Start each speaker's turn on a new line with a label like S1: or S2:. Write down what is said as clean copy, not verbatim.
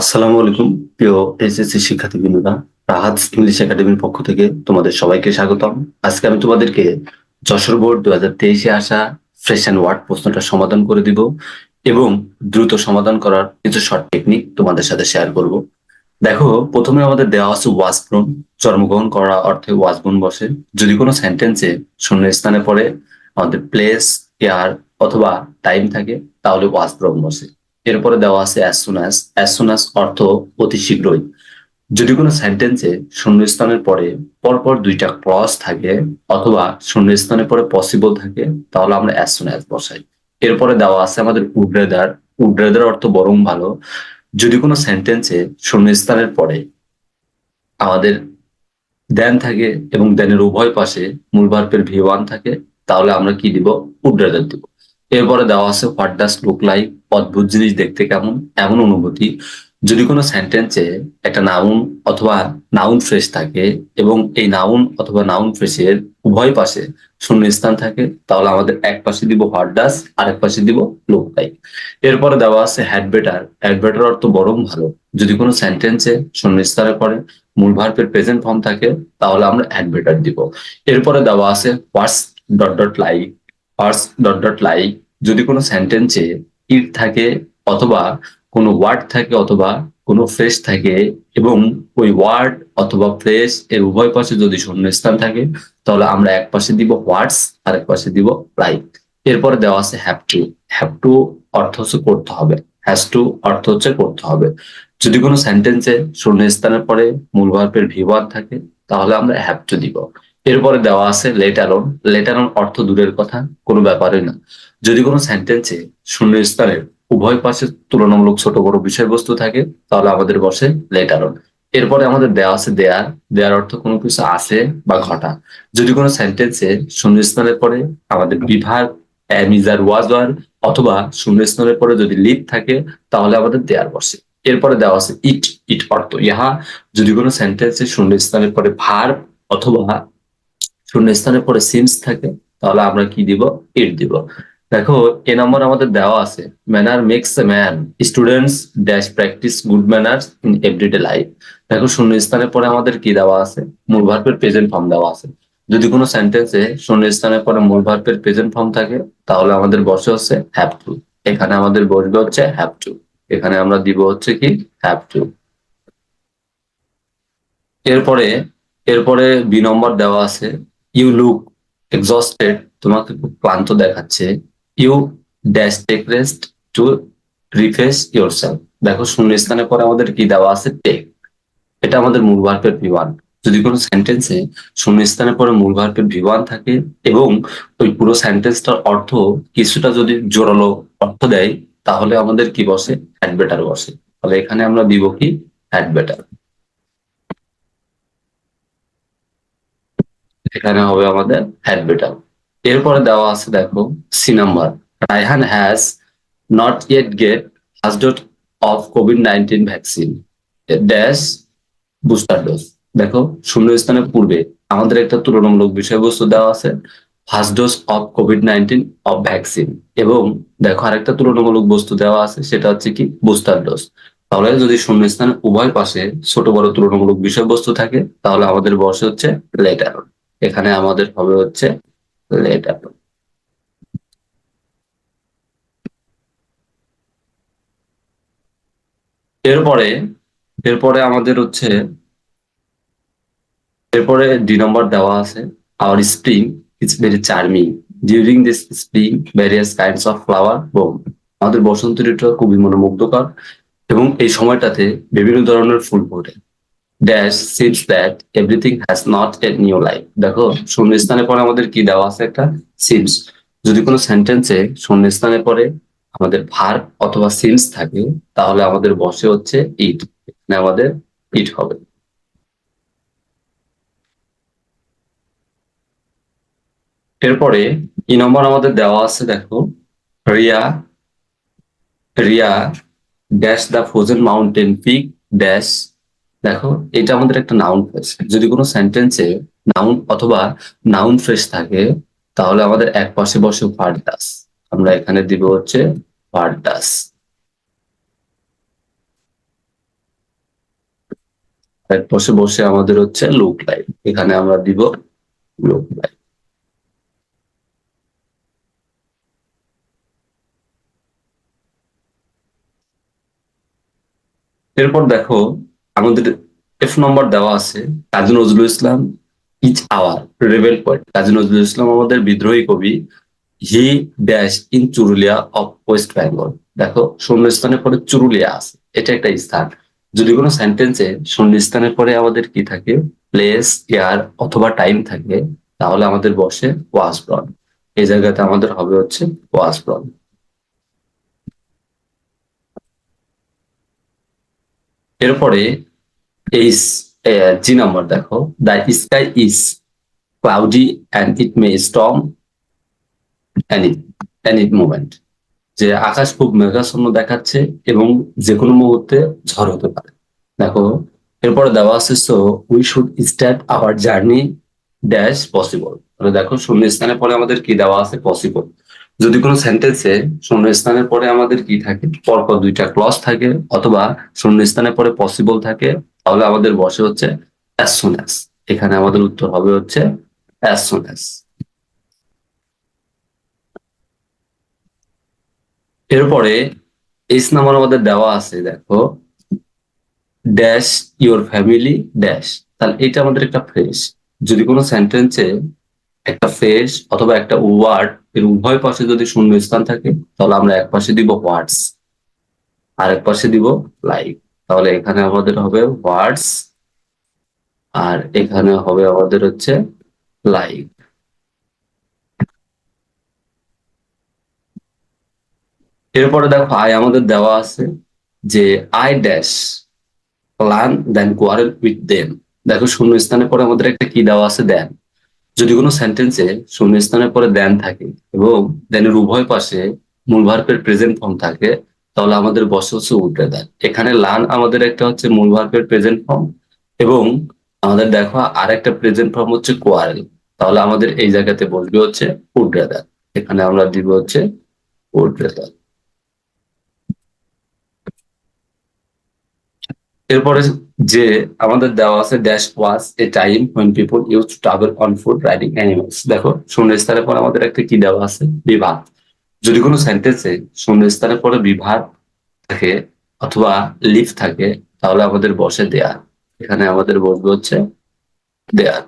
S1: আসসালামু আলাইকুম প্রিয় এসএসসি শিক্ষার্থীবৃন্দরা। রাহাত ইংলিশ একাডেমির পক্ষ থেকে তোমাদের সবাইকে স্বাগতম। আজকে আমি তোমাদেরকে যশোর বোর্ড 2023-এ আসা ফ্রেশ অ্যান্ড ওয়ার্ড প্রশ্নটা সমাধান করে দিব এবং দ্রুত সমাধান করার কিছু শর্ট টেকনিক তোমাদের সাথে শেয়ার করব। দেখো, প্রথমে আমাদের দেওয়া আছে ওয়াজ প্রোন। জন্মগ্রহণ করা অর্থে ওয়াজ গুণ বসে। যদি কোনো সেন্টেন্সে শূন্য স্থানে পড়ে আমাদের প্লেস, ইয়ার অথবা টাইম থাকে তাহলে ওয়াজ প্রোন বসে। এরপরে দেওয়া আছে অ্যাজ সুন অ্যাজ অর্থ অতি শীঘ্রই। যদি কোনো সেন্টেন্সে শূন্যস্থানের পরে পরপর দুইটা ক্লজ থাকে অথবা শূন্যস্থানের পরে পসিবল থাকে তাহলে আমরা অ্যাজ সুন অ্যাজ বসাই। এরপরে দেওয়া আছে আমাদের উড রেদার অর্থ বরং ভালো। যদি কোনো সেন্টেন্সে শূন্যস্থানের পরে আমাদের দেন থাকে এবং দেনের উভয় পাশে মূল ভার্বের ভি ওয়ান থাকে তাহলে আমরা কি দিব? উড রেদার দিব। এরপরে দেওয়া আছে হোয়াট ডাজ লুক লাইক, অদ্ভুত জিনিস দেখতে কেমন, এমন অনুভূতি। যদি কোনো সেন্টেন্সে একটা নাউন অথবা নাউন ফ্রেজ থাকে এবং এই নাউন অথবা নাউন ফ্রেজের উভয় পাশে শূন্যস্থান থাকে তাহলে আমাদের এক পাশে দিব হোয়াট ডাজ, আরেক পাশে দিব লুক লাইক। এরপরে দেওয়া আছে হ্যাড বেটার অর্থ বরং ভালো। যদি কোনো সেন্টেন্সে শূন্যস্থানের পরে মূল ভার্বের প্রেজেন্ট ফর্ম থাকে তাহলে আমরা হ্যাড বেটার দিব। এরপরে দেওয়া আছে হোয়াটস ডট ডট লাইক। যদি কোনো সেন্টেন্সে ইট থাকে অথবা কোনো ওয়ার্ড থাকে অথবা কোনো ফ্রেজ থাকে এবং ওই ওয়ার্ড অথবা ফ্রেজ এর উভয় পাশে যদি শূন্যস্থান থাকে তাহলে আমরা এক পাশে দিব হোয়াটস আর এক পাশে দিব লাইক। এরপরে দেওয়া আছে হ্যাভ টু অর্থ হচ্ছে করতে হবে। হ্যাজ টু অর্থ হচ্ছে করতে হবে। যদি কোনো সেন্টেন্সে শূন্যস্থানের পরে মূল ভার্বের ভি ওয়ান থাকে তাহলে আমরা হ্যাভ টু দিব। এরপরে দেওয়া আছে লেট অ্যালোন অর্থ দূরের কথা, কোনো ব্যাপারই না। যদি কোনো সেন্টেন্সে শূন্যস্থানের উভয় পাশে তুলনামূলক ছোট বড় বিষয়বস্তু থাকে তাহলে আমাদের বসে লেট অ্যালোন। এরপরে আমাদের দেওয়া আছে দেয়ার অর্থ কোনো কিছু আছে বা ঘটা। যদি কোনো সেন্টেন্সে শূন্যস্থানের পরে আমাদের বিভাগ am is are was were অথবা শূন্যস্থানের পরে যদি লিভ থাকে তাহলে আমাদের দেয়ার বসে। এরপরে দেওয়া আছে ইট ইট অর্থ ইহা। যদি কোনো সেন্টেন্সে শূন্যস্থানের পরে ভার্ব অথবা শূন্যস্থানের পরে সিন্স থাকে তাহলে আমরা কি দিব? ইট দিব। দেখো, এ নম্বর আমাদের দেওয়া আছে manner makes a man, students dash practice good manners in everyday life. দেখো, শূন্যস্থানের পরে আমাদের কি দেওয়া আছে? মূল ভার্বের প্রেজেন্ট ফর্ম দেওয়া আছে। যদি কোনো সেন্টেন্সে শূন্যস্থানের পরে মূল ভার্বের প্রেজেন্ট ফর্ম থাকে তাহলে আমাদের বসে হচ্ছে হ্যাভ টু। এখানে আমাদের বসবে হচ্ছে হ্যাভ টু। এখানে আমরা দিব হচ্ছে কি? Have to. এরপরে এরপরে বি নম্বর দেওয়া আছে ইউ লুক এক্সস্টেড, তোমাকে খুব ক্লান্ত দেখাচ্ছে। You dash take rest to refresh yourself. দেখো, শূন্যস্থানের পরে আমাদের কি দেওয়া আছে? টেক। এটা আমাদের মূল ভার্বের ভি ওয়ান। যদি কোনো সেন্টেন্সে শূন্যস্থানের পরে মূল ভার্বের ভি ওয়ান থাকে এবং ওই পুরো সেন্টেন্সটার অর্থ কিছুটা যদি জোরালো অর্থ দেয় তাহলে আমাদের কি বসে? হ্যাড বেটার বসে। তাহলে এখানে আমরা দিব কি? Had better. এখানে হবে আমাদের হ্যাড বেটার। এরপরে দেওয়া আছে দেখো C number, Raihan has not yet get first dose of কোভিড-19 ভ্যাকসিন ড্যাশ বুস্টার ডোজ। দেখো, শূন্যস্থানের পূর্বে আমাদের একটা তুলনামূলক বিষয়বস্তু দেওয়া আছে ফার্স্ট ডোজ অফ কোভিড-19 অফ ভ্যাকসিন এবং দেখো আরেকটা তুলনামূলক বস্তু দেওয়া আছে সেটা হচ্ছে কি? Booster dose. তাহলে যদি শূন্যস্থানের উভয় পাশে ছোট বড় তুলনামূলক বিষয়বস্তু থাকে তাহলে আমাদের বসে হচ্ছে লেটার। এখানে আমাদের হবে হচ্ছে লেটার। এরপরে এরপরে আমাদের হচ্ছে এরপরে ডি নম্বর দেওয়া আছে our spring is very charming, during this spring various kinds of flower bloom. আমাদের বসন্ত ঋতু খুবই মনোমুগ্ধকর এবং এই সময়টাতে বিভিন্ন ধরনের ফুল ফোটে। Dash seems that everything has not a new life. দেখো, শূন্যস্থানের পরে আমাদের কি দেওয়া আছে? একটা সিমস। যদি কোনো সেন্টেন্সে শূন্যস্থানের পরে আমাদের ভার্ব অথবা সিমস থাকে তাহলে আমাদের বসে হচ্ছে ইট। এখানে আমাদের ইট হবে। এরপরে ই নম্বর আমাদের দেওয়া আছে দেখো, Riya Riya dash the frozen mountain peak dash. দেখো, এটা আমাদের একটা নাউন ফ্রেজ। যদি কোনো সেন্টেন্সে নাউন অথবা নাউন ফ্রেজ থাকে তাহলে আমাদের এক পাশে বসে ভার্ব ডাস। আমরা এখানে দিব হচ্ছে ভার্ব ডাস। এক পাশে বসে আমাদের হচ্ছে লুক লাইক, এখানে আমরা দিব লুক লাইক। এরপর দেখো আমাদের এফ নম্বর দেওয়া আছে, Kazi Nazrul Islam each hour rebel poet. Kazi Nazrul Islam আমাদের বিদ্রোহী কবি। He dash in Churulia of West Bengal. দেখো শূন্যস্থানের পরে চুরুলিয়া আছে, এটা একটা স্থান। যদি কোনো সেন্টেন্সে শূন্যস্থানের পরে আমাদের কি থাকে, প্লেস, ইয়ার অথবা টাইম থাকে, তাহলে আমাদের বসে ওয়াজ ব্রন। এই জায়গাতে আমাদের হবে হচ্ছে ওয়াজ ব্রন। এরপরে এই জি নাম্বার দেখো, the sky is cloudy and it may storm any any moment. যে আকাশ খুব মেঘাচ্ছন্ন দেখাচ্ছে এবং যে কোনো মুহূর্তে ঝড় হতে পারে। দেখো এরপরে দেওয়া আছে, so we should start our journey dash possible. মানে দেখো শূন্যস্থানের পরে আমাদের কি দেওয়া আছে, পসিবল। যদি কোনো সেন্টেন্সে শূন্যস্থানের পরে আমাদের কি থাকে, পরপর দুইটা ক্লজ থাকে অথবা শূন্যস্থানের পরে পসিবল থাকে, তাহলে আমাদের বসে হচ্ছে অ্যাজ সুন অ্যাজ। এখানে আমাদের উত্তর হবে হচ্ছে অ্যাজ সুন অ্যাজ। এরপরে এইচ নাম্বার আমাদের দেওয়া আছে, দেখো ড্যাশ ইওর ফ্যামিলি ড্যাশ। তাহলে এটা আমাদের একটা ফ্রেজ। যদি কোনো সেন্টেন্সে একটা ফ্রেজ অথবা একটা ওয়ার্ড এর উভয় পাশে যদি শূন্যস্থান থাকে, তাহলে আমরা এক পাশে দিব ওয়ার্ডস আর এক পাশে দিব লাইক। তাহলে এখানে আমাদের হবে ওয়ার্ডস আর এখানে হবে আমাদের হচ্ছে লাইক। এরপরে দেখো আই আমাদের দেওয়া আছে, যে I dash plan than quarrel with them. দেখো শূন্যস্থানের পরে আমাদের একটা কি দেওয়া আছে, দেন। যদি কোনো সেন্টেন্সে শূন্যস্থানের পরে দেন থাকে এবং দেনের উভয় পাশে মূল ভার্বের প্রেজেন্ট ফর্ম থাকে, তাহলে আমাদের বসে হচ্ছে উল্টে দেন। এখানে লান আমাদের একটা হচ্ছে মূল ভার্বের প্রেজেন্ট ফর্ম এবং আমাদের দেখো আর একটা প্রেজেন্ট ফর্ম হচ্ছে কোয়ারেল। তাহলে আমাদের এই জায়গাতে বসবে হচ্ছে উল্টে দেন। এখানে আমরা দিব হচ্ছে উল্টে দেন। এরপরে যে আমাদের দেওয়া আছে, dash was A time when people used to travel on foot riding animals। দেখো শূন্যস্থানের পর আমাদের একটা কি দেওয়া আছে, বিভাগ। যদি কোনো সেন্টেন্সে শূন্যস্থানের পরে বিভাগ থাকে অথবা লিফ থাকে, তাহলে আমাদের বসে দেয়ার। এখানে আমাদের বসবে হচ্ছে দেয়ার।